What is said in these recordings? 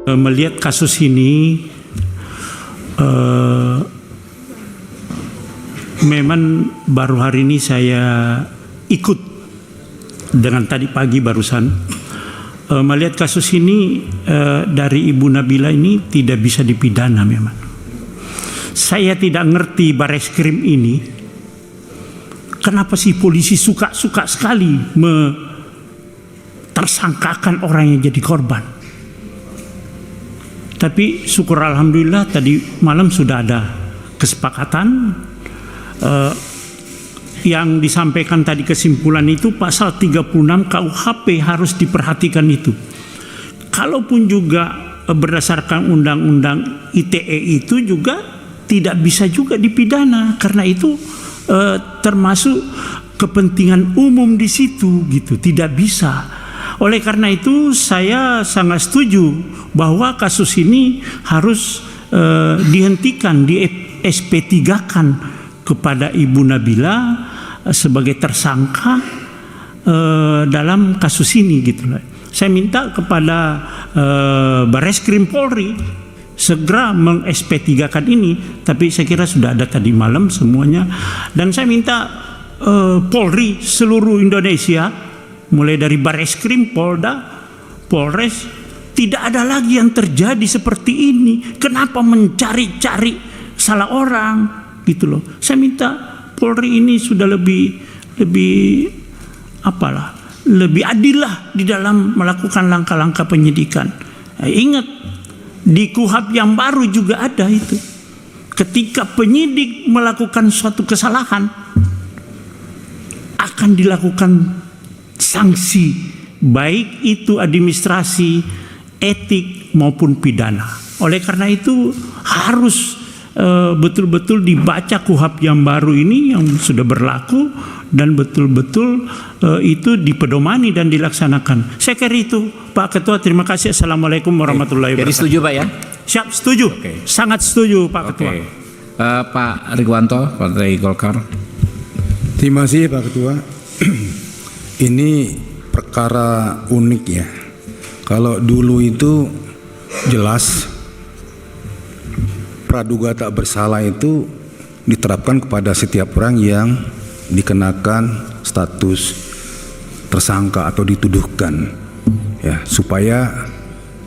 Melihat kasus ini, memang baru hari ini saya ikut dengan tadi pagi barusan melihat kasus ini, dari Ibu Nabila ini tidak bisa dipidana. Memang saya tidak ngerti Bareskrim ini kenapa sih polisi suka sekali tersangkakan orang yang jadi korban. Tapi syukur alhamdulillah tadi malam sudah ada kesepakatan, yang disampaikan tadi kesimpulan itu pasal 36 KUHP harus diperhatikan itu. Kalaupun juga berdasarkan undang-undang ITE itu juga tidak bisa juga dipidana karena itu termasuk kepentingan umum di situ gitu, tidak bisa. Oleh karena itu saya sangat setuju bahwa kasus ini harus dihentikan, di SP3-kan kepada Ibu Nabila sebagai tersangka dalam kasus ini gitu. Saya minta kepada Bareskrim Polri segera meng-SP3-kan ini, tapi saya kira sudah ada tadi malam semuanya. Dan saya minta Polri seluruh Indonesia, mulai dari Bareskrim, Polda, Polres, tidak ada lagi yang terjadi seperti ini. Kenapa mencari-cari salah orang gitu loh. Saya minta Polri ini sudah lebih adil lah di dalam melakukan langkah-langkah penyidikan. Ingat di KUHP yang baru juga ada itu. Ketika penyidik melakukan suatu kesalahan akan dilakukan sanksi, baik itu administrasi, etik maupun pidana. Oleh karena itu harus betul-betul dibaca KUHP yang baru ini yang sudah berlaku dan betul-betul itu dipedomani dan dilaksanakan. Saya kira itu Pak Ketua. Terima kasih. Assalamualaikum warahmatullahi wabarakatuh. Jadi setuju Pak ya? Siap, setuju. Sangat setuju Pak Ketua. Pak Rikwanto, Partai Golkar. Terima kasih Pak Ketua. Ini perkara unik ya. Kalau dulu itu jelas praduga tak bersalah itu diterapkan kepada setiap orang yang dikenakan status tersangka atau dituduhkan, ya, supaya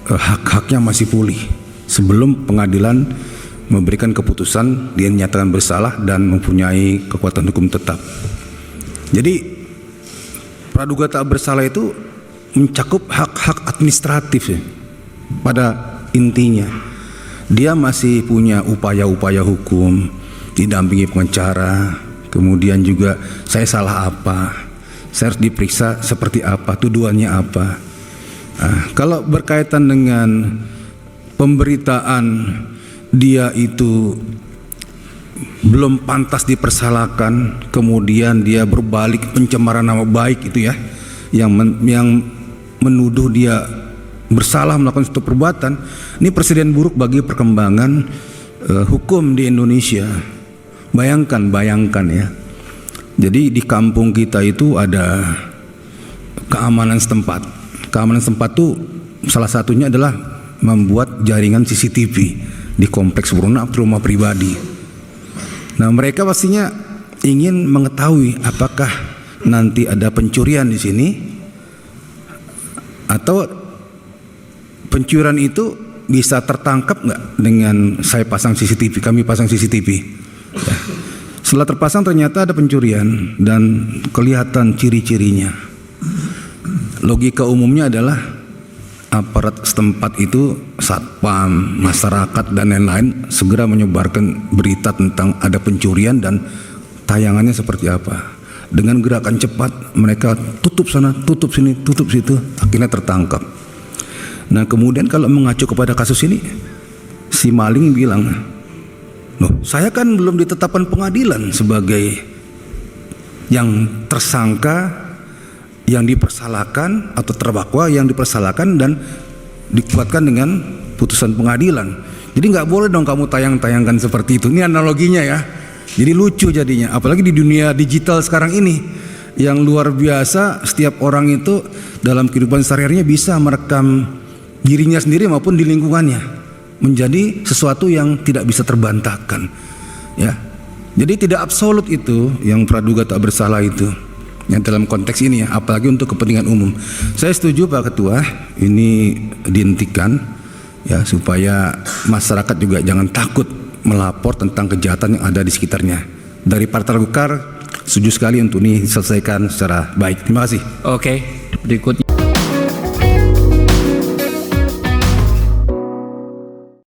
hak-haknya masih pulih sebelum pengadilan memberikan keputusan dia dinyatakan bersalah dan mempunyai kekuatan hukum tetap. Jadi praduga tak bersalah itu mencakup hak-hak administratif ya. Pada intinya dia masih punya upaya-upaya hukum, didampingi pengacara, kemudian juga saya salah apa, saya harus diperiksa seperti apa, tuduhannya apa. Kalau berkaitan dengan pemberitaan dia itu belum pantas dipersalahkan, kemudian dia berbalik pencemaran nama baik itu ya, yang menuduh dia bersalah melakukan suatu perbuatan, ini presiden buruk bagi perkembangan hukum di Indonesia. Bayangkan ya. Jadi di kampung kita itu ada keamanan setempat. Keamanan setempat itu salah satunya adalah membuat jaringan CCTV di kompleks Bruna, rumah pribadi. Nah, mereka pastinya ingin mengetahui apakah nanti ada pencurian di sini atau pencurian itu bisa tertangkap nggak dengan saya pasang CCTV, kami pasang CCTV. Ya. Setelah terpasang ternyata ada pencurian dan kelihatan ciri-cirinya. Logika umumnya adalah aparat setempat itu, satpam, masyarakat dan lain-lain segera menyebarkan berita tentang ada pencurian dan tayangannya seperti apa. Dengan gerakan cepat mereka tutup sana, tutup sini, tutup situ, akhirnya tertangkap. Nah, kemudian kalau mengacu kepada kasus ini, si maling bilang, loh, saya kan belum ditetapkan pengadilan sebagai yang tersangka, yang dipersalahkan atau terdakwa yang dipersalahkan dan dikuatkan dengan putusan pengadilan. Jadi nggak boleh dong kamu tayang-tayangkan seperti itu. Ini analoginya ya. Jadi lucu jadinya, apalagi di dunia digital sekarang ini yang luar biasa. Setiap orang itu dalam kehidupan sehari-harinya bisa merekam dirinya sendiri maupun di lingkungannya, menjadi sesuatu yang tidak bisa terbantahkan. Ya, jadi tidak absolut itu yang praduga tak bersalah itu. Yang dalam konteks ini ya, apalagi untuk kepentingan umum. Saya setuju Pak Ketua, ini dihentikan ya supaya masyarakat juga jangan takut melapor tentang kejahatan yang ada di sekitarnya. Dari Partai Golkar setuju sekali untuk ini diselesaikan secara baik. Terima kasih. Oke, berikutnya.